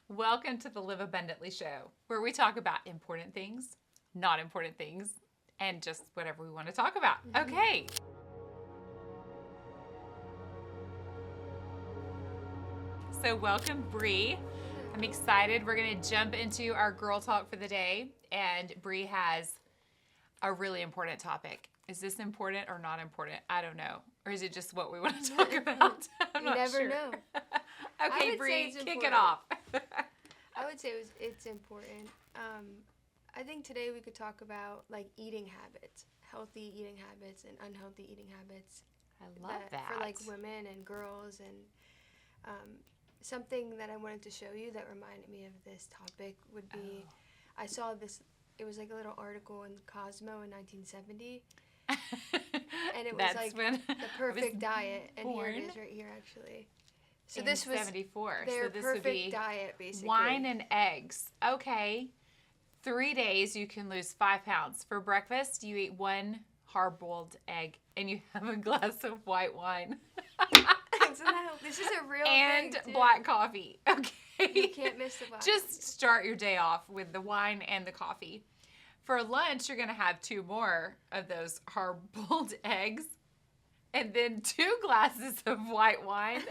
Welcome to the Live Abundantly show, where we talk about important things, not important things, and just whatever we want to talk about. Okay. So welcome, Bree. I'm excited. We're going to jump into our girl talk for the day, and Bree has a really important topic. Is this important or not important? I don't know. Or is it just what we want to talk about? I'm You not never sure. know. Okay, would say Bree, it's kick it important. off. I would say it's important. I think today we could talk about like eating habits, healthy eating habits and unhealthy eating habits. I love that. For like women and girls, and something that I wanted to show you that reminded me of this topic would be, I saw this. It was like a little article in Cosmo in 1970, and it was That's like when the I was perfect diet. And here it born. is, right here, actually. So In this was 74. their So this would perfect be diet, basically. wine and eggs. Okay. 3 days you can lose 5 pounds. For breakfast, you eat 1 hard-boiled egg and you have a glass of white wine This is a real and thing, too. black coffee. Okay. You can't miss the black Just start your day off with the wine and the coffee. For lunch, you're going to have 2 more of those hard-boiled eggs and then 2 glasses of white wine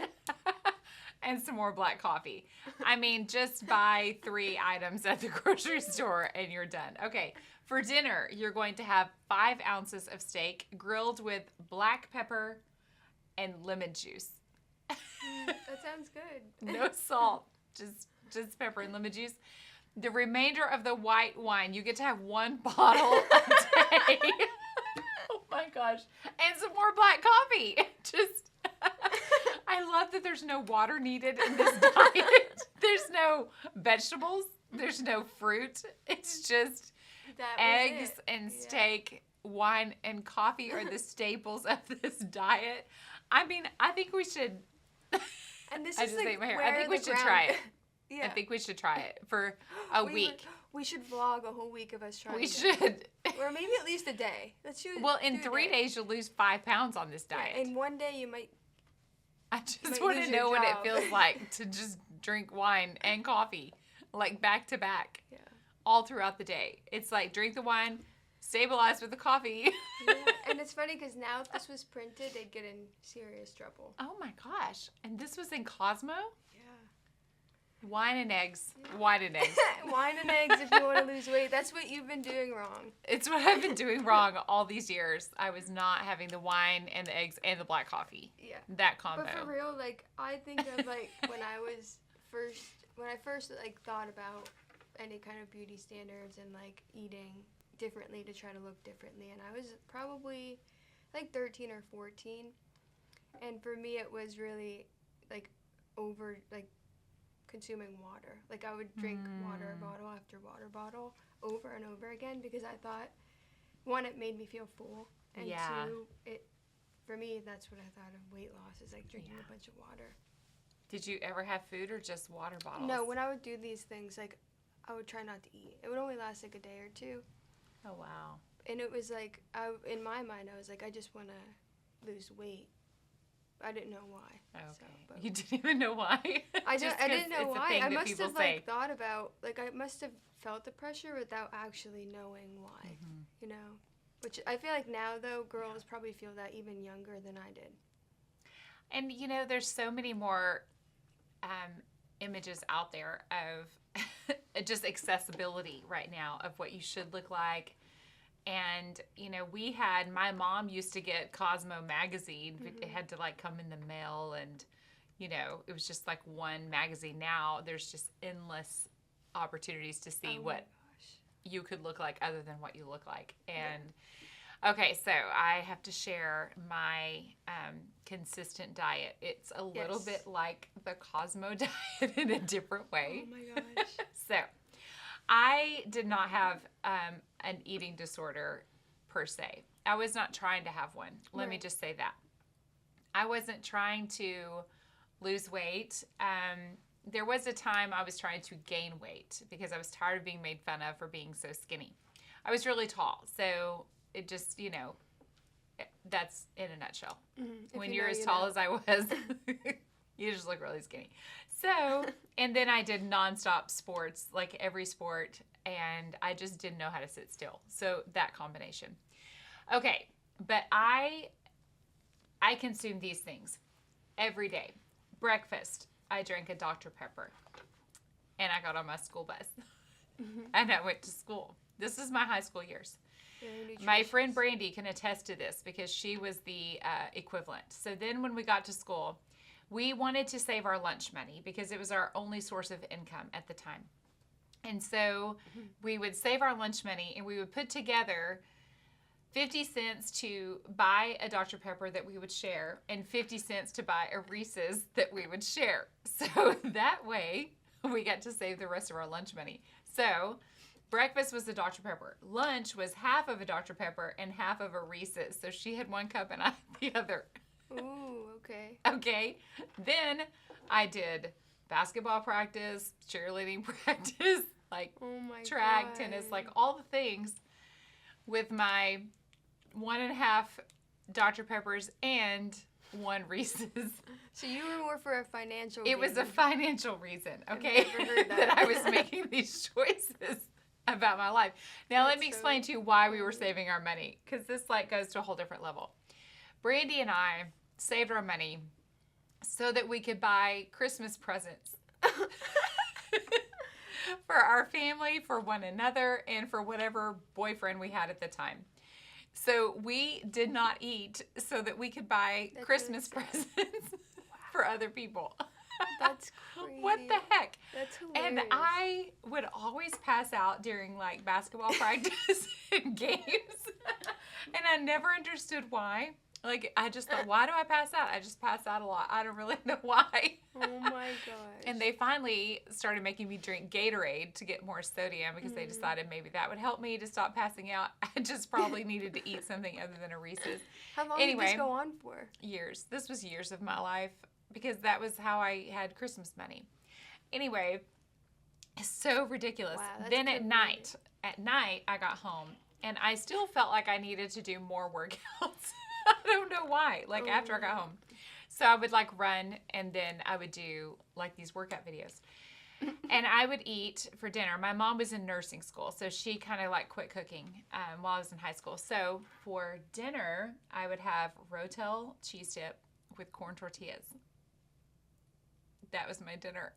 and some more black coffee. I mean, just buy 3 items at the grocery store and you're done. Okay, for dinner, you're going to have 5 ounces of steak grilled with black pepper and lemon juice. That sounds good. No salt, just pepper and lemon juice. The remainder of the white wine, you get to have 1 bottle a day. Oh my gosh. And some more black coffee. Just, I love that there's no water needed in this diet. There's no vegetables. There's no fruit. It's just That was eggs it. and Yeah. steak, wine and coffee are the staples of this diet. I mean, I think we should, And this I is just like ate my hair. where I think we the should ground- try it. Yeah. I think we should try it for a We week. We should vlog a whole week of us trying We it. should. Or maybe at least a day. Let's do Well, in do a 3 day. days, you'll lose 5 pounds on this Yeah, diet. in one day you might. I just might want lose to your know what it job. feels like to just drink wine and coffee, like back to back, Yeah. all throughout the day. It's like drink the wine, stabilize with the coffee. Yeah. And it's funny because now if this was printed, they'd get in serious trouble. Oh my gosh. And this was in Cosmo? Yeah. Wine and eggs. Wine and eggs. Wine and eggs if you want to lose weight. That's what you've been doing wrong. It's what I've been doing wrong all these years. I was not having the wine and the eggs and the black coffee. Yeah. That combo. But for real, like I think of like when I first like thought about any kind of beauty standards and like eating differently to try to look differently, and I was probably like 13 or 14, and for me it was really like over like consuming water. Like I would drink water bottle after water bottle over and over again because I thought, one, it made me feel full, and Yeah. 2, for me, that's what I thought of weight loss, is like drinking Yeah. a bunch of water. Did you ever have food or just water bottles? No, when I would do these things, like I would try not to eat. It would only last like a day or 2, Oh, wow. and it was like in my mind, I was like, I just want to lose weight. I didn't know why. Okay. So, but You didn't even know why? I Just didn't 'cause know it's a why. thing I that must people have say. like thought about, like I must have felt the pressure without actually knowing why. You know, which I feel like now though, girls probably feel that even younger than I did. And you know, there's so many more images out there of just accessibility right now of what you should look like. And you know, my mom used to get Cosmo magazine. It had to like come in the mail, and you know, it was just like one magazine. Now there's just endless opportunities to see Oh my what gosh. you could look like other than what you look like. And okay, so I have to share my consistent diet. It's a little Yes. bit like the Cosmo diet in a different way. Oh my gosh. So I did not have an eating disorder per se. I was not trying to have one. Let me Right. just say that. I wasn't trying to lose weight. There was a time I was trying to gain weight because I was tired of being made fun of for being so skinny. I was really tall, so it just, you know, that's in a nutshell. If When you you're know, as you tall know. as I was, You just look really skinny. So, and then I did nonstop sports, like every sport, and I just didn't know how to sit still. So that combination. Okay, but I consume these things every day. Breakfast, I drank a Dr. Pepper, and I got on my school bus, and I went to school. This is my high school years. My friend Brandy can attest to this because she was the equivalent. So then when we got to school, we wanted to save our lunch money because it was our only source of income at the time. And so we would save our lunch money and we would put together 50 cents to buy a Dr. Pepper that we would share and 50 cents to buy a Reese's that we would share. So that way we got to save the rest of our lunch money. So breakfast was the Dr. Pepper. Lunch was half of a Dr. Pepper and half of a Reese's. So she had one cup and I had the other. Ooh, okay. Okay. Then I did basketball practice, cheerleading practice, like Oh my track, God. tennis, like all the things with my 1.5 Dr. Peppers and 1 Reese's. So you were more for a financial It was a reason. financial reason, okay? never heard that. that I was making these choices about my life. Now let That's me so explain to you why we were saving our money, because this like goes to a whole different level. Brandy and I saved our money so that we could buy Christmas presents for our family, for one another, and for whatever boyfriend we had at the time. So we did not eat so that we could buy That's Christmas really sad. presents for other people. That's crazy. What the heck? That's hilarious. And I would always pass out during like basketball practice and games. And I never understood why. Like, I just thought, why do I pass out? I just pass out a lot. I don't really know why. Oh my gosh. And they finally started making me drink Gatorade to get more sodium because they decided maybe that would help me to stop passing out. I just probably needed to eat something other than a Reese's. How long Anyway. did this go on for? Years. This was years of my life because that was how I had Christmas money. Anyway, it's so ridiculous. Wow, that's Then at hilarious. night, I got home and I still felt like I needed to do more workouts. I don't know why. Like after I got home. So I would like run and then I would do like these workout videos. And I would eat for dinner. My mom was in nursing school, so she kind of like quit cooking while I was in high school. So for dinner, I would have Rotel cheese dip with corn tortillas. That was my dinner.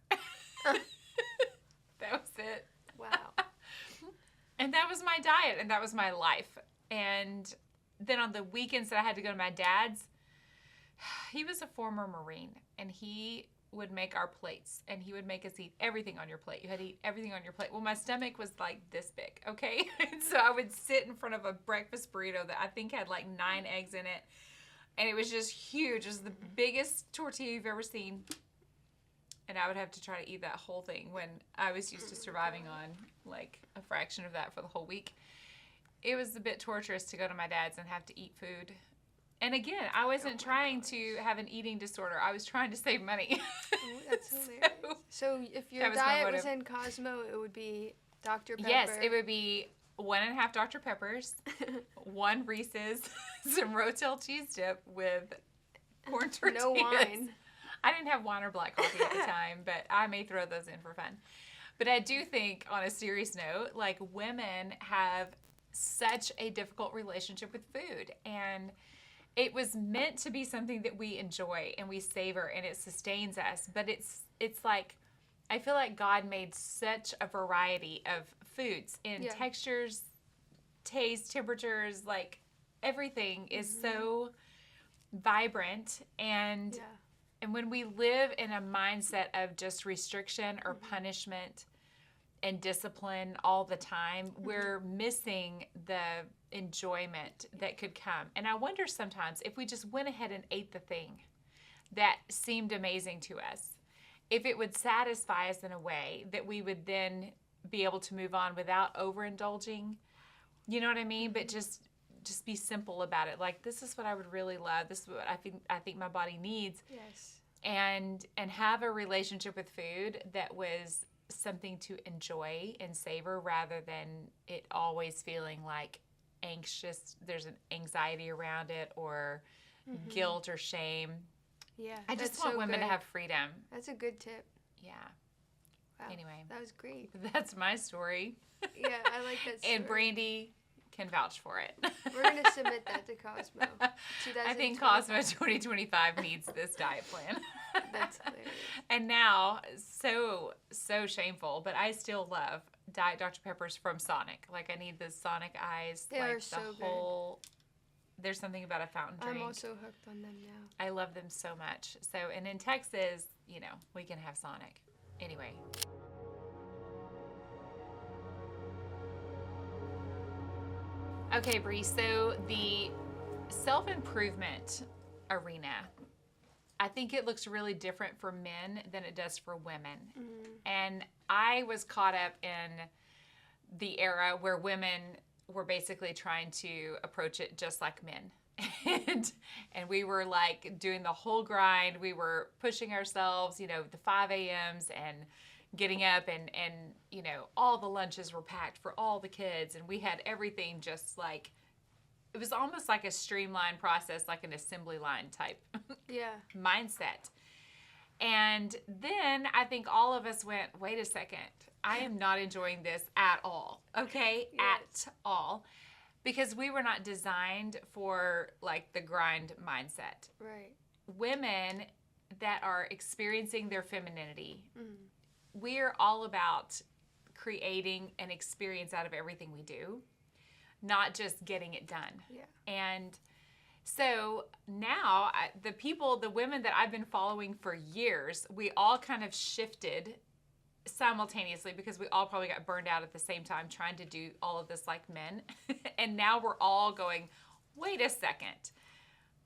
That was it. Wow. And that was my diet and that was my life. And then on the weekends that I had to go to my dad's, he was a former Marine and he would make our plates and he would make us eat everything on your plate. You had to eat everything on your plate. Well, my stomach was like this big, okay? And so I would sit in front of a breakfast burrito that I think had like 9 eggs in it. And it was just huge. It was the biggest tortilla you've ever seen. And I would have to try to eat that whole thing when I was used to surviving on like a fraction of that for the whole week. It was a bit torturous to go to my dad's and have to eat food. And again, I wasn't trying to have an eating disorder. I was trying to save money. Oh, that's hilarious. So if your that was my diet was motive. in Cosmo, it would be Dr. Pepper. Yes, it would be 1.5 Dr. Peppers, 1 Reese's, some Rotel cheese dip with corn tortillas. No wine. I didn't have wine or black coffee at the time, but I may throw those in for fun. But I do think, on a serious note, like women have such a difficult relationship with food. And it was meant to be something that we enjoy and we savor and it sustains us. But it's like, I feel like God made such a variety of foods in Yeah. textures, taste, temperatures, like everything is so vibrant. And Yeah. and when we live in a mindset of just restriction or punishment and discipline all the time, we're missing the enjoyment that could come. And I wonder sometimes if we just went ahead and ate the thing that seemed amazing to us, if it would satisfy us in a way that we would then be able to move on without overindulging. You know what I mean? But just be simple about it. Like, this is what I would really love. This is what I think my body needs. Yes. And have a relationship with food that was something to enjoy and savor rather than it always feeling like anxious. There's an anxiety around it or guilt or shame. Yeah. I just that's want so women to good. have freedom. That's a good tip. Yeah. Wow. Anyway, That was great. that's my story. Yeah, I like that story. And Brandy can vouch for it. We're going to submit that to Cosmo. I think 2025. Cosmo 2025 needs this diet plan. That's hilarious. And now, so shameful, but I still love Diet Dr. Peppers from Sonic. Like, I need the Sonic eyes. They like are the so good. whole. There's something about a fountain drink. I'm also hooked on them now. I love them so much. So, and in Texas, you know, we can have Sonic. Anyway. Okay, Bree, so the self-improvement arena, I think it looks really different for men than it does for women. Mm-hmm. And I was caught up in the era where women were basically trying to approach it just like men. and we were like doing the whole grind. We were pushing ourselves, you know, the 5 a.m.s and getting up and you know, all the lunches were packed for all the kids, and we had everything just like, it was almost like a streamlined process, like an assembly line type Yeah. mindset. And then I think all of us went, wait a second, I am not enjoying this at all. Okay? Yes. At all. Because we were not designed for like the grind mindset. Right. Women that are experiencing their femininity, Mm-hmm. we're all about creating an experience out of everything we do, not just getting it done. Yeah. And so now the women that I've been following for years, we all kind of shifted simultaneously because we all probably got burned out at the same time trying to do all of this like men. And now we're all going, wait a second.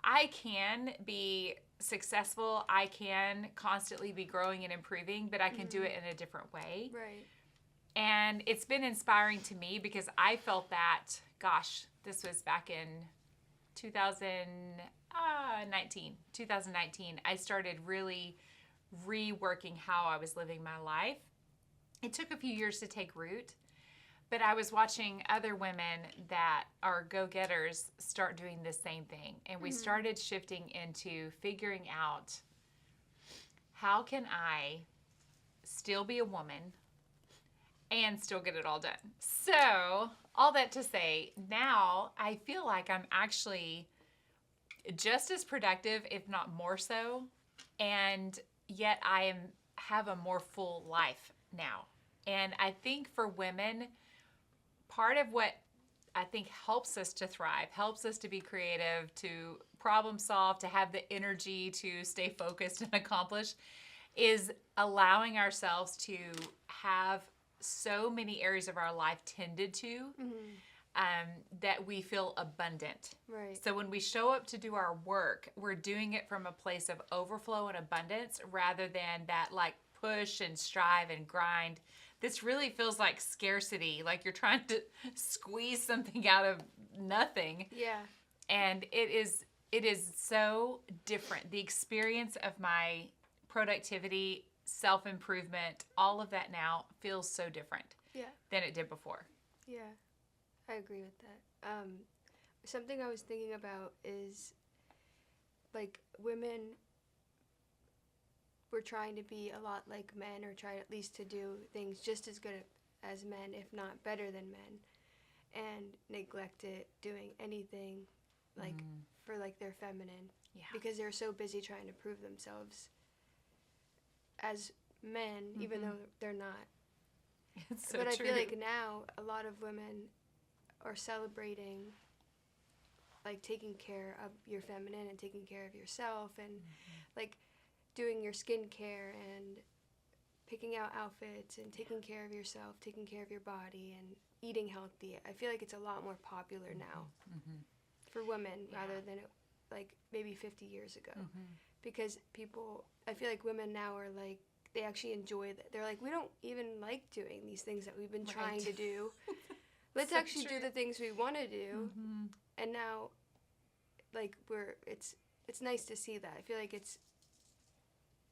I can be successful. I can constantly be growing and improving, but I can do it in a different way. Right. And it's been inspiring to me because I felt that, gosh, this was back in 2019, I started really reworking how I was living my life. It took a few years to take root, but I was watching other women that are go-getters start doing the same thing. And we started shifting into figuring out, how can I still be a woman and still get it all done? So, all that to say, now I feel like I'm actually just as productive, if not more so, and yet I have a more full life now. And I think for women, part of what I think helps us to thrive, helps us to be creative, to problem solve, to have the energy to stay focused and accomplish, is allowing ourselves to have so many areas of our life tended to, that we feel abundant. Right. So when we show up to do our work, we're doing it from a place of overflow and abundance rather than that like push and strive and grind. This really feels like scarcity, like you're trying to squeeze something out of nothing. Yeah. And it is so different. The experience of my productivity, self-improvement, all of that now feels so different than it did before. Yeah. I agree with that. Something I was thinking about is like women were trying to be a lot like men, or try at least to do things just as good as men, if not better than men, and neglected doing anything like for like their feminine, because they're so busy trying to prove themselves as men, even though they're not. It's so But true. I feel like now a lot of women are celebrating like taking care of your feminine and taking care of yourself, and like doing your skincare and picking out outfits and taking care of yourself, taking care of your body and eating healthy. I feel like it's a lot more popular now for women rather than like maybe 50 years ago. Because people, I feel like women now are like, they actually enjoy that. They're like, we don't even like doing these things that we've been trying to do. Let's So actually true. do the things we want to do. And now, like, it's nice to see that. I feel like it's,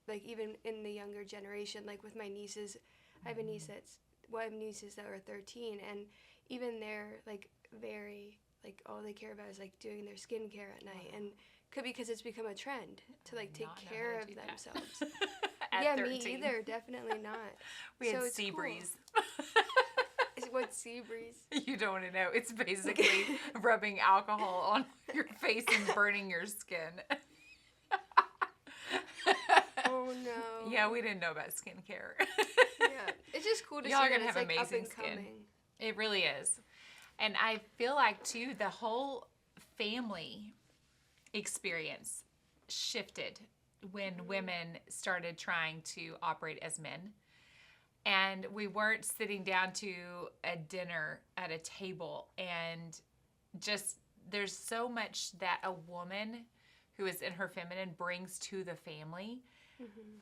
like, even in the younger generation, like with my nieces, I have nieces that are 13, and even they're, like, very, like, all they care about is, like, doing their skincare at night and Could be because it's become a trend to like take Not know how care to of do that. themselves. At Yeah, 13. me either. Definitely not. We had So it's sea cool. breeze. What's sea breeze? You don't want to know. It's basically rubbing alcohol on your face and burning your skin. Oh no. Yeah, we didn't know about skincare. Yeah, it's just cool to Y'all see are that gonna it's have like up amazing and skin. coming. It really is. And I feel like, too, the whole family experience shifted when women started trying to operate as men. And we weren't sitting down to a dinner at a table. And just, there's so much that a woman who is in her feminine brings to the family.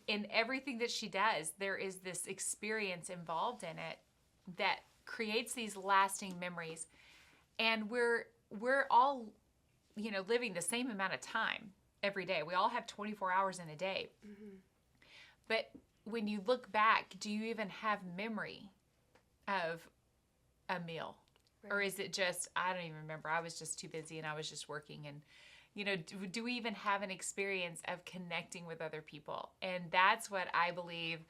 In everything that she does, there is this experience involved in it that creates these lasting memories. And we're all, living the same amount of time every day. We all have 24 hours in a day. But when you look back, do you even have memory of a meal? Right. Or is it just, I don't even remember. I was just too busy and I was just working. And, do we even have an experience of connecting with other people? And that's what I believe,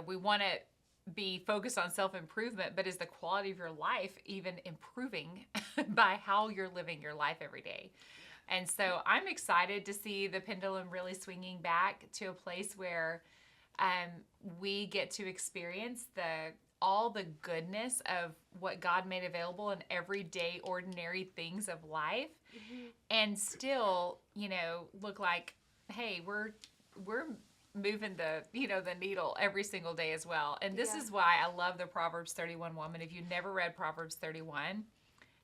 we want to be focused on self-improvement, but is the quality of your life even improving by how you're living your life every day? And so I'm excited to see the pendulum really swinging back to a place where we get to experience all the goodness of what God made available in everyday, ordinary things of life, and still, look like, hey, we're moving the needle every single day as well. And this is why I love the Proverbs 31 woman. If you never read Proverbs 31,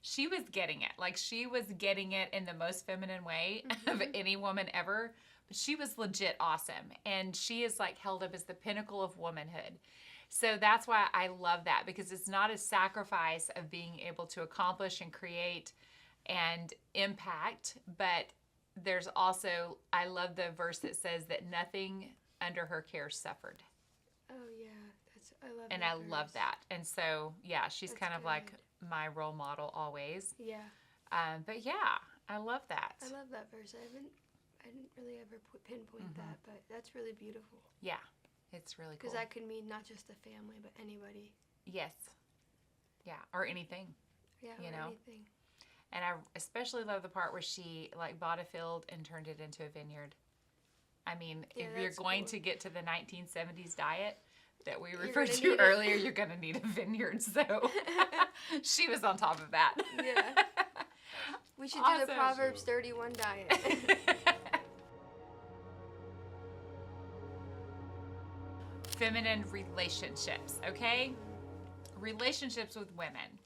she was getting it. Like, she was getting it in the most feminine way of any woman ever. But she was legit awesome. And she is like held up as the pinnacle of womanhood. So that's why I love that, because it's not a sacrifice of being able to accomplish and create and impact, but there's also, I love the verse that says that nothing under her care suffered. Oh yeah, I love. And that I love verse. that. And so, yeah, she's That's kind of like good. my role model always. Yeah, But yeah, I love that. I love that verse. I didn't really ever pinpoint that, but that's really beautiful. Yeah, it's really cool. Because that could mean not just a family, but anybody. Yes. Yeah, or anything. Yeah, You or know? anything. And I especially love the part where she like bought a field and turned it into a vineyard. I mean, Yeah, if you're that's going cool. to get to the 1970s diet that we You're referred gonna to need it. earlier, you're going to need a vineyard. So she was on top of that. Yeah. We should do the Awesome. Proverbs 31 diet. Feminine relationships, okay? Relationships with women.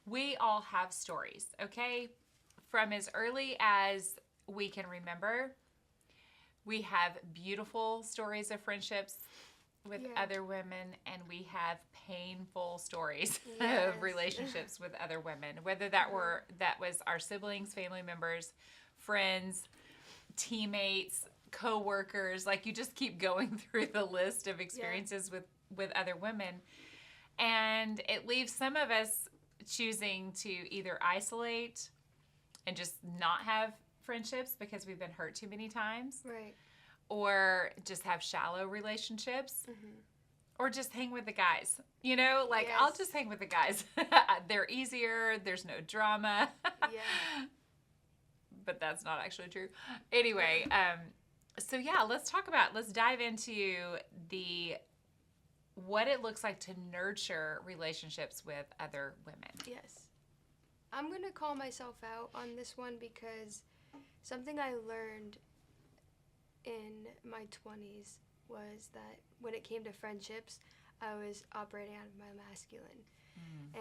We all have stories, okay? From as early as we can remember, we have beautiful stories of friendships with Yeah. other women, and we have painful stories Yes. of relationships with other women, whether that was our siblings, family members, friends, teammates, co-workers. Like, you just keep going through the list of experiences with other women, and it leaves some of us choosing to either isolate and just not have friendships because we've been hurt too many times, Right. or just have shallow relationships, Mm-hmm. or just hang with the guys. Like, I'll Yes. just hang with the guys. They're easier. There's no drama. Yeah. But that's not actually true. Anyway, so yeah, let's dive into what it looks like to nurture relationships with other women. Yes. I'm going to call myself out on this one because something I learned in my 20s was that when it came to friendships, I was operating out of my masculine.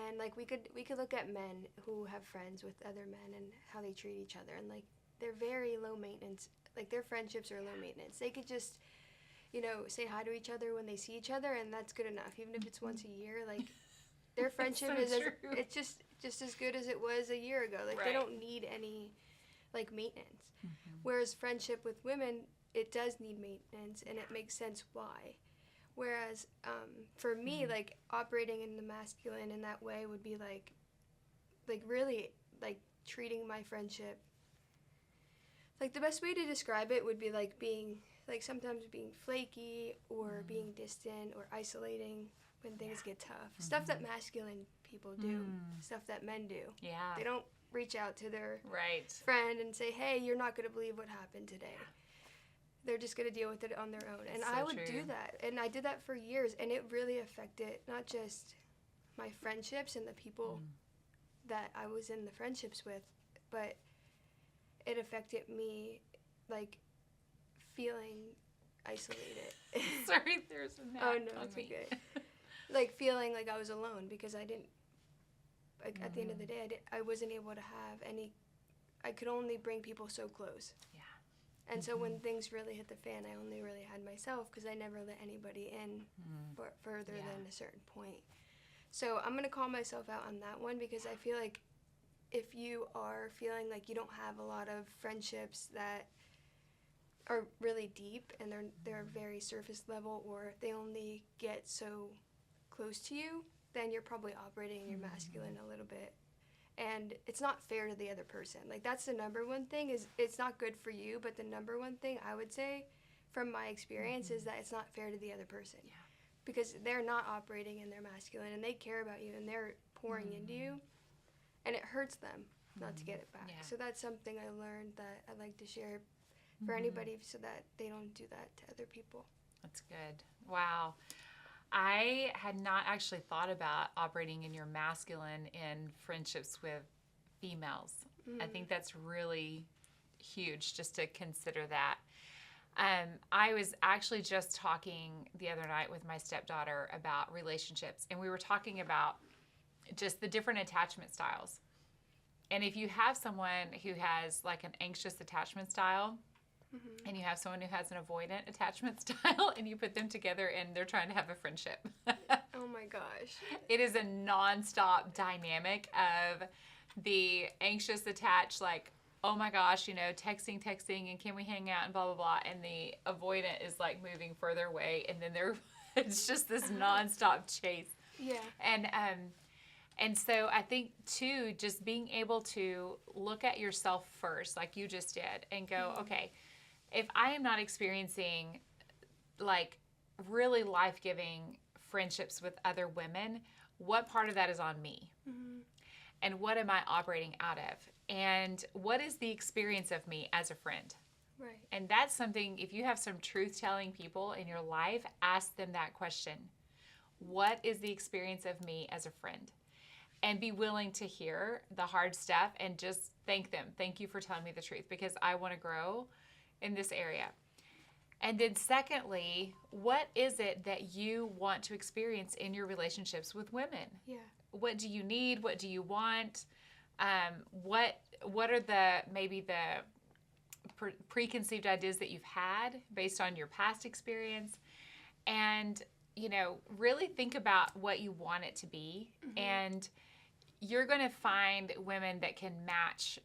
And like we could look at men who have friends with other men and how they treat each other, and like they're very low maintenance. Like, their friendships are low maintenance. They could just say hi to each other when they see each other, and that's good enough. Even if it's once a year, like their friendship so is true. it's just as good as it was a year ago. Like, Right. they don't need any like maintenance. Whereas friendship with women, it does need maintenance, and it makes sense why. Whereas for me, like, operating in the masculine in that way would be like really like treating my friendship like the best way to describe it would be like being like sometimes being flaky or being distant or isolating when things get tough. Stuff that masculine people do, stuff that men do. Yeah. They don't reach out to their Right. friend and say, "Hey, you're not going to believe what happened today." They're just going to deal with it on their own. And So I would true. do that. And I did that for years, and it really affected not just my friendships and the people that I was in the friendships with, but it affected me like feeling isolated. Sorry, there's a gnat Oh no, on it's me. okay. Like feeling like I was alone because I didn't. Like at the end of the day, I wasn't able to have any. I could only bring people so close. Yeah. And so when things really hit the fan, I only really had myself because I never let anybody in further Yeah. than a certain point. So I'm gonna call myself out on that one because I feel like if you are feeling like you don't have a lot of friendships that are really deep and they're very surface level or they only get so close to you, then you're probably operating in your masculine a little bit. And it's not fair to the other person. Like that's the number one thing is it's not good for you, but the number one thing I would say from my experience is that it's not fair to the other person. Yeah. Because they're not operating in their masculine and they care about you and they're pouring into you and it hurts them not to get it back. Yeah. So that's something I learned that I'd like to share for anybody so that they don't do that to other people. That's good. Wow. I had not actually thought about operating in your masculine in friendships with females. I think that's really huge just to consider that. I was actually just talking the other night with my stepdaughter about relationships, and we were talking about just the different attachment styles. And if you have someone who has like an anxious attachment style, and you have someone who has an avoidant attachment style, and you put them together and they're trying to have a friendship. Oh my gosh. It is a nonstop dynamic of the anxious attached, like, oh my gosh, texting, and can we hang out and blah, blah, blah. And the avoidant is like moving further away. And then it's just this nonstop chase. Yeah. And so I think too, just being able to look at yourself first, like you just did, and go, okay, if I am not experiencing like really life-giving friendships with other women, what part of that is on me? And what am I operating out of? And what is the experience of me as a friend? Right. And that's something, if you have some truth-telling people in your life, ask them that question. What is the experience of me as a friend? And be willing to hear the hard stuff and just thank them. Thank you for telling me the truth because I want to grow in this area. And then secondly, what is it that you want to experience in your relationships with women? Yeah. What do you need? What do you want? What are the preconceived ideas that you've had based on your past experience? And, really think about what you want it to be. And you're going to find women that can match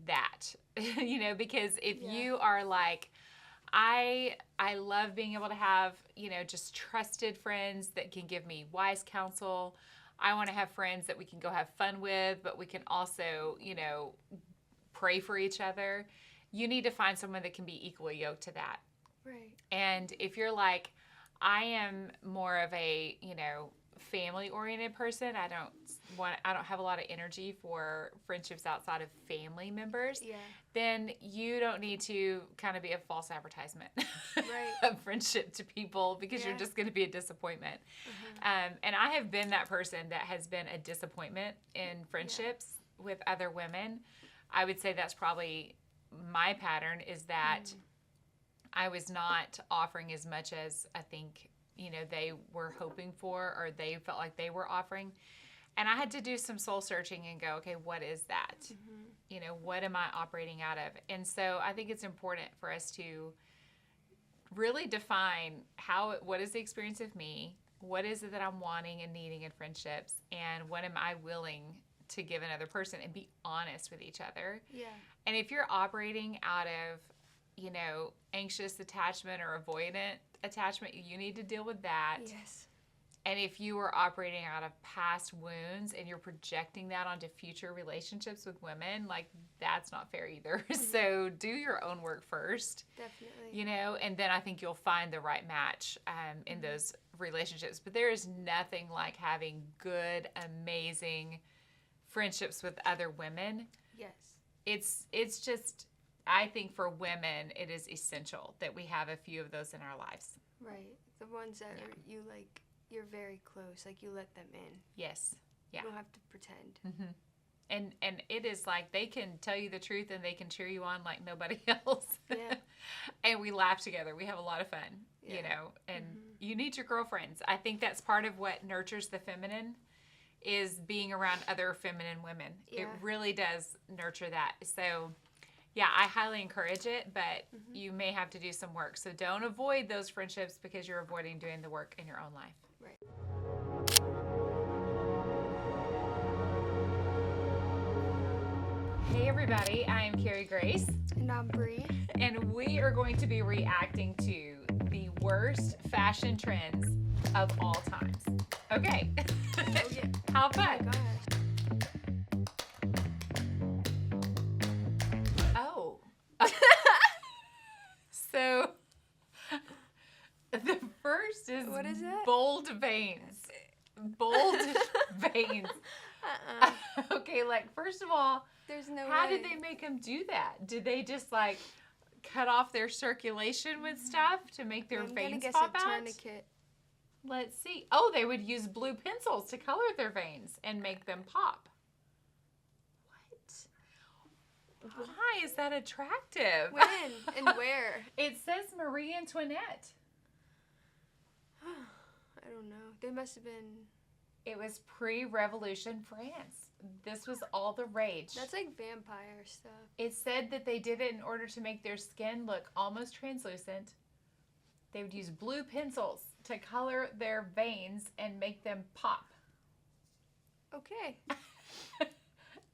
that, because if you are like, I love being able to have, just trusted friends that can give me wise counsel. I want to have friends that we can go have fun with, but we can also, pray for each other. You need to find someone that can be equally yoked to that. Right. And if you're like, I am more of a, family-oriented person. I don't have a lot of energy for friendships outside of family members. Yeah. Then you don't need to kind of be a false advertisement Right. of friendship to people because you're Yeah. just going to be a disappointment. And I have been that person that has been a disappointment in friendships with other women. I would say that's probably my pattern is that I was not offering as much as I think they were hoping for or they felt like they were offering. And I had to do some soul searching and go, okay, what is that? What am I operating out of? And so I think it's important for us to really define what is the experience of me? What is it that I'm wanting and needing in friendships? And what am I willing to give another person and be honest with each other? Yeah. And if you're operating out of, anxious attachment or avoidant attachment, you need to deal with that. Yes. And if you are operating out of past wounds and you're projecting that onto future relationships with women, like that's not fair either. So do your own work first, Definitely. you know, and then I think you'll find the right match in those relationships. But there is nothing like having good, amazing friendships with other women. Yes. It's just, I think for women, it is essential that we have a few of those in our lives. Right. The ones that are, you like, you're very close. Like you let them in. Yes. Yeah. You don't have to pretend. Mm-hmm. And it is like they can tell you the truth and they can cheer you on like nobody else. Yeah. And we laugh together. We have a lot of fun, you know, and you need your girlfriends. I think that's part of what nurtures the feminine is being around other feminine women. Yeah. It really does nurture that. So, yeah, I highly encourage it, but you may have to do some work. So don't avoid those friendships because you're avoiding doing the work in your own life. Right. Hey everybody, I am Carrie Grace, And I'm Bree. and we are going to be reacting to the worst fashion trends of all times. Okay. Oh, yeah. How Oh my fun. gosh. Oh. So the first is What is that? bold veins. Bold veins. Okay, like first of all, There's no how way. did they make them do that? Did they just like cut off their circulation with stuff to make their I'm gonna veins guess pop a out? tourniquet. Let's see. Oh, they would use blue pencils to color their veins and make them pop. What? Why is that attractive? When and where? It says Marie Antoinette. I don't know. They must have been. It was pre-Revolution France. This was all the rage. That's like vampire stuff. It said that they did it in order to make their skin look almost translucent. They would use blue pencils to color their veins and make them pop. Okay.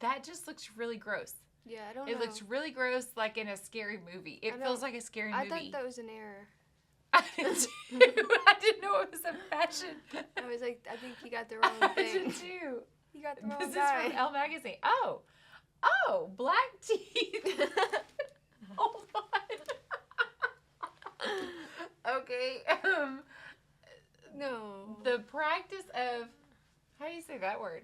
That just looks really gross. Yeah, I don't It know. looks really gross, like in a scary movie. It I know. feels like a scary I movie. thought that was an error. I did too. I didn't know it was a fashion. I was like, I think you got the wrong I thing. did too. You got the wrong This is guy. from Elle magazine. Oh, black teeth. Hold on. Okay. No. The practice of, how do you say that word?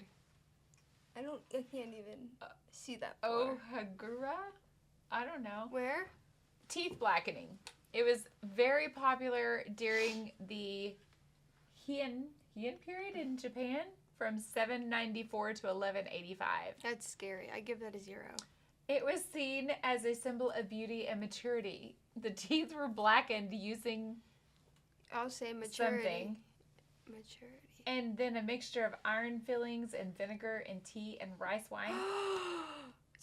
I can't even see that. Ohagura? I don't know. Where? Teeth blackening. It was very popular during the Heian period in Japan from 794 to 1185. That's scary. I give that a 0. It was seen as a symbol of beauty and maturity. The teeth were blackened using I'll say maturity. something, Maturity. and then a mixture of iron fillings and vinegar and tea and rice wine.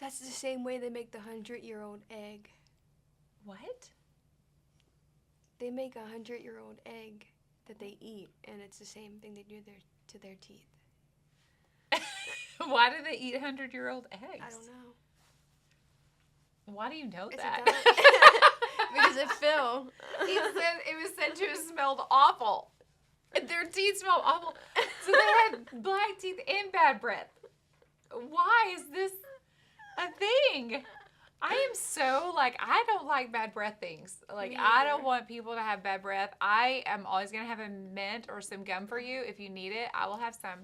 That's the same way they make the 100-year-old egg. What? They make a 100-year-old egg that they eat, and it's the same thing they do to their teeth. Why do they eat 100-year-old eggs? I don't know. Why do you know It's that? a because it Phil. He said it was said to have smelled awful. Their teeth smelled awful. So they had black teeth and bad breath. Why is this a thing? I am so, like, I don't like bad breath things. Like, Me I either. don't want people to have bad breath. I am always going to have a mint or some gum for you. If you need it, I will have some.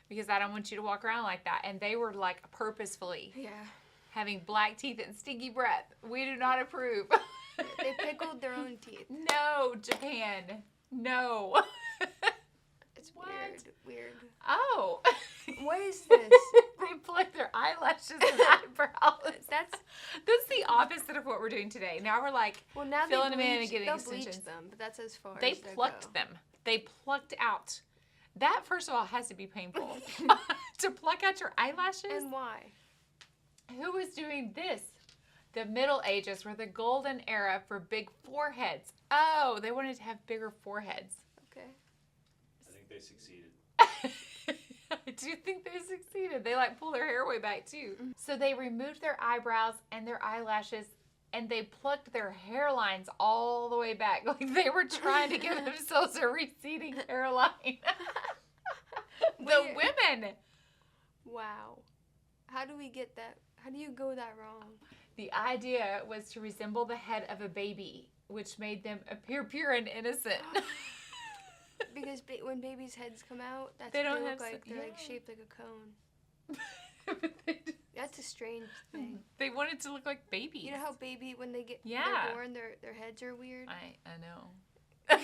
Because I don't want you to walk around like that. And they were, like, purposefully Yeah. having black teeth and stinky breath. We do not approve. They pickled their own teeth. No, Japan. No. It's What? weird. Oh. What is this? They pluck their eyelashes and eyebrows. That's the opposite of what we're doing today. Now we're like, well now filling they them in and bleach, getting they'll extensions. bleach them, but that's as far they as they'll plucked go. them. They plucked out. That, first of all, has to be painful. To pluck out your eyelashes? And why? Who was doing this? The Middle Ages were the golden era for big foreheads. Oh, they wanted to have bigger foreheads. Okay. I think they succeeded. I do think they succeeded. They like pull their hair way back too. So they removed their eyebrows and their eyelashes and they plucked their hairlines all the way back. Like they were trying to give themselves a receding hairline. The Wait. women. Wow. How do we get that? How do you go that wrong? The idea was to resemble the head of a baby, which made them appear pure and innocent. Because when babies' heads come out, that's They what don't they have look like. s- They're like yeah. shaped like a cone. they, That's a strange thing. they wanted to look like babies. You know how when they get Yeah. they're born, their heads are weird. I know.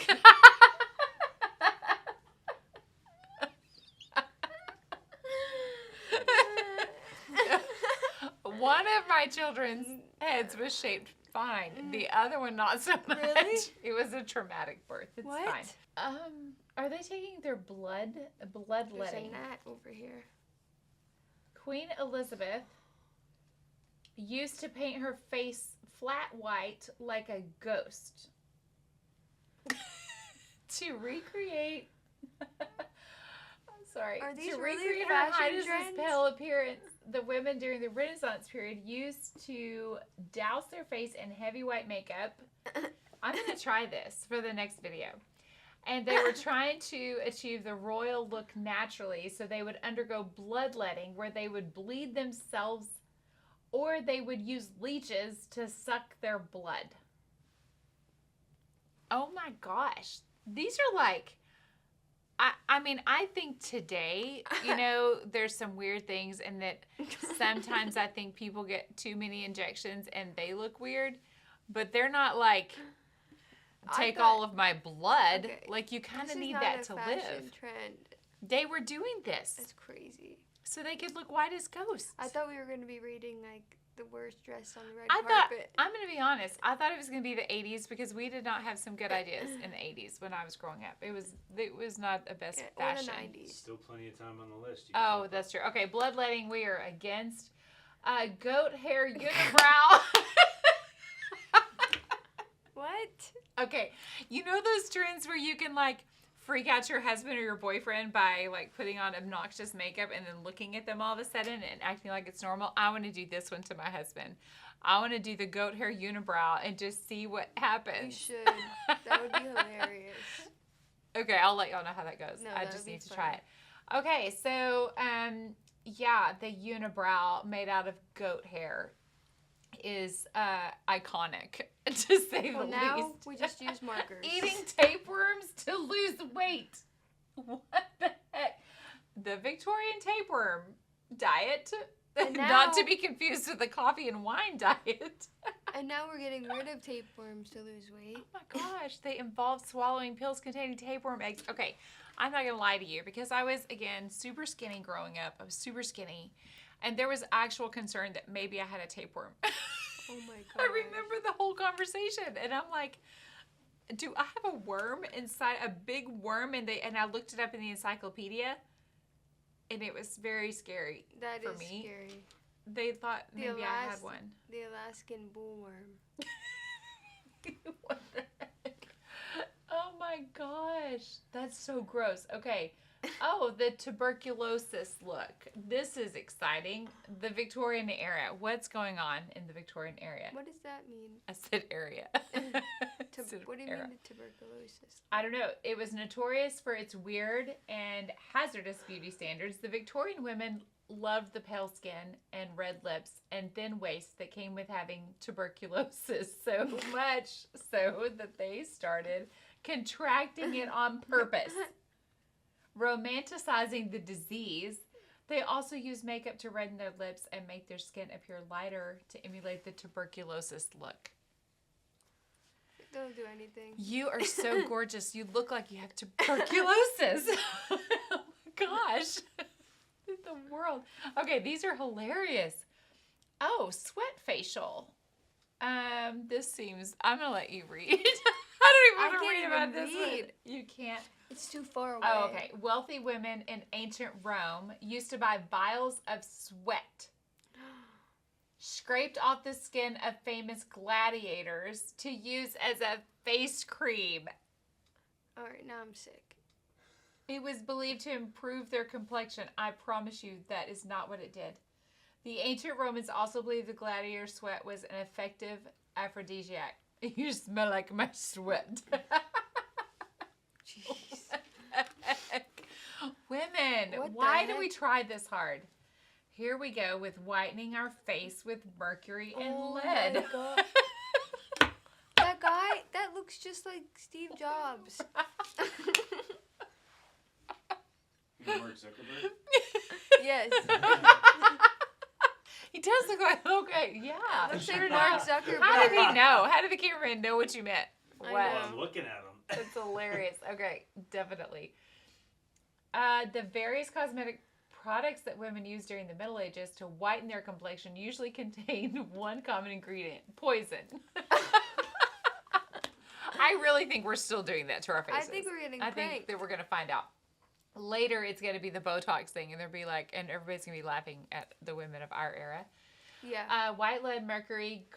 One of my children's heads was shaped fine. The other one not so much. Really? It was a traumatic birth. It's What? fine. Are they taking their blood There's bloodletting? a gnat over here. Queen Elizabeth used to paint her face flat white like a ghost to recreate. I'm sorry. Are these to really recreate her fashion highness's trends? pale appearance, the women during the Renaissance period used to douse their face in heavy white makeup. I'm going to try this for the next video. And they were trying to achieve the royal look naturally, so they would undergo bloodletting where they would bleed themselves or they would use leeches to suck their blood. Oh my gosh. These are like, I mean, I think today, you know, there's some weird things and that sometimes I think people get too many injections and they look weird, but they're not like, take all of my blood. Okay, Like you kind This of is need not that a to fashion live. trend. They were doing this That's crazy. so they could look white as ghosts. I thought we were going to be reading like the worst dress on the red I thought, carpet. I'm going to be honest, I thought it was going to be the 80s because we did not have some good ideas in the 80s when I was growing up. It was not a best Yeah, or the fashion. 90s. Still plenty of time on the list. You can Oh, pop that's up. true. Okay, bloodletting we are against. Goat hair unibrow. What? Okay, you know those trends where you can like freak out your husband or your boyfriend by like putting on obnoxious makeup and then looking at them all of a sudden and acting like it's normal? I want to do this one to my husband. I want to do the goat hair unibrow and just see what You happens. should. That would be hilarious. Okay, I'll let y'all know how that goes. No, I that just would be need to fun. try it. Okay, so yeah, the unibrow made out of goat hair is iconic to say Well, the now least. we just use markers. Eating tapeworms to lose weight. What the heck? The Victorian tapeworm diet. And Not to now- be confused with the coffee and wine diet. And now we're getting rid of tapeworms to lose weight. Oh my gosh, they involve swallowing pills containing tapeworm eggs. Okay, I'm not gonna lie to you because I was, again, super skinny growing up. I was super skinny. And there was actual concern that maybe I had a tapeworm. Oh my god. I remember the whole conversation, and I'm like, do I have a worm inside, a big worm? And I looked it up in the encyclopedia, and it was very scary That for is me. scary. They thought The maybe I had Alas- one. The Alaskan bullworm. What the heck? Oh my gosh, that's so gross. Okay. Oh, the tuberculosis look. This is exciting. The Victorian era. What's going on in the Victorian area? What does that mean? I said area. What do you Era. mean the tuberculosis? I don't know. It was notorious for its weird and hazardous beauty standards. The Victorian women loved the pale skin and red lips and thin waists that came with having tuberculosis so much so that they started contracting it on purpose, romanticizing the disease. They also used makeup to redden their lips and make their skin appear lighter to emulate the tuberculosis look. Don't do anything. You are so gorgeous. You look like you have tuberculosis. Oh my gosh. The world. Okay, these are hilarious. Oh, sweat facial. This seems, I'm going to let you read. I don't even want to read can't about even this one. read. You can't. It's too far away. Oh, okay. Wealthy women in ancient Rome used to buy vials of sweat scraped off the skin of famous gladiators to use as a face cream. Alright, now I'm sick. It was believed to improve their complexion. I promise you that is not what it did. The ancient Romans also believed the gladiator sweat was an effective aphrodisiac. You smell like my sweat. Jeez. Women, What the why do heck? we try this hard? Here we go with whitening our face with mercury and Oh lead. my God. That guy, that looks just like Steve Jobs. Mark Zuckerberg. Yes. He does look like, okay, yeah. Looks sure like Mark enough. Zuckerberg. How did he know? How did the cameraman know what you meant? I What? know. I'm looking at him. That's hilarious. Okay, definitely. The various cosmetic products that women used during the Middle Ages to whiten their complexion usually contain one common ingredient: poison. I really think we're still doing that to our I faces. think we're getting I pranked. think that we're gonna find out. Later, it's gonna be the Botox thing, and they'll be like, and everybody's gonna be laughing at the women of our era. Yeah. White lead, mercury,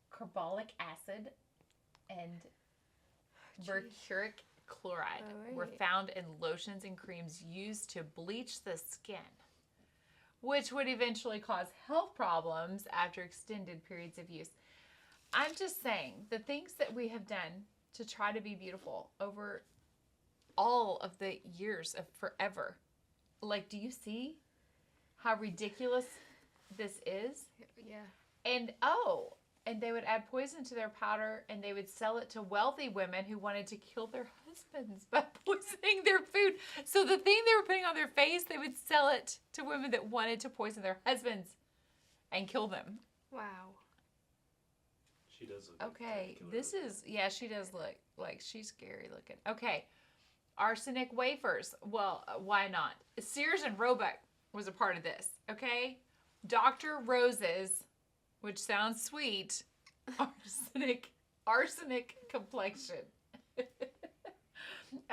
carbolic acid, and mercuric chloride were Alright. found in lotions and creams used to bleach the skin, which would eventually cause health problems after extended periods of use. I'm just saying, the things that we have done to try to be beautiful over all of the years of forever. Like, do you see how ridiculous this is? Yeah. And and they would add poison to their powder and they would sell it to wealthy women who wanted to kill their husbands by poisoning their food. So the thing they were putting on their face, they would sell it to women that wanted to poison their husbands and kill them. Wow. She does look. Okay, like this is, yeah, she does look like she's scary looking. Okay, arsenic wafers. Well, why not? Sears and Roebuck was a part of this, okay? Dr. Rose's, which sounds sweet, arsenic complexion.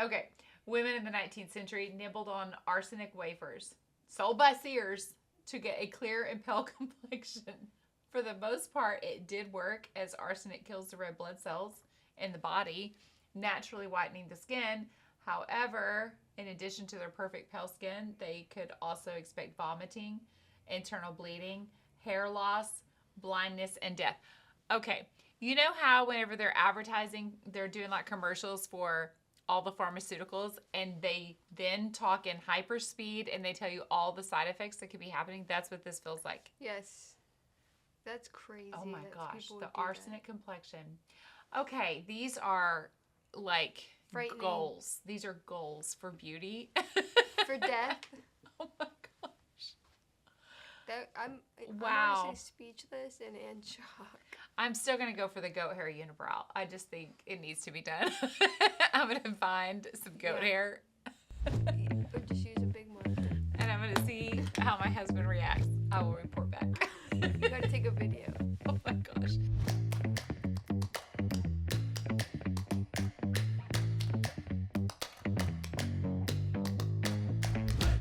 Okay, women in the 19th century nibbled on arsenic wafers sold by Sears to get a clear and pale complexion. For the most part, it did work, as arsenic kills the red blood cells in the body, naturally whitening the skin. However, in addition to their perfect pale skin, they could also expect vomiting, internal bleeding, hair loss, blindness, and death. Okay, you know how whenever they're advertising, they're doing like commercials for all the pharmaceuticals, and they then talk in hyper speed and they tell you all the side effects that could be happening? That's what this feels like. Yes. That's crazy. Oh my that gosh, people the would do that. arsenic complexion. Okay, these are like Frightening. goals. These are goals for beauty. For death. Oh my gosh. I'm Wow. honestly speechless and in shock. I'm still going to go for the goat hair unibrow. I just think it needs to be done. I'm going to find some goat Yeah. hair Or just use a big one. and I'm going to see how my husband reacts. I will report back.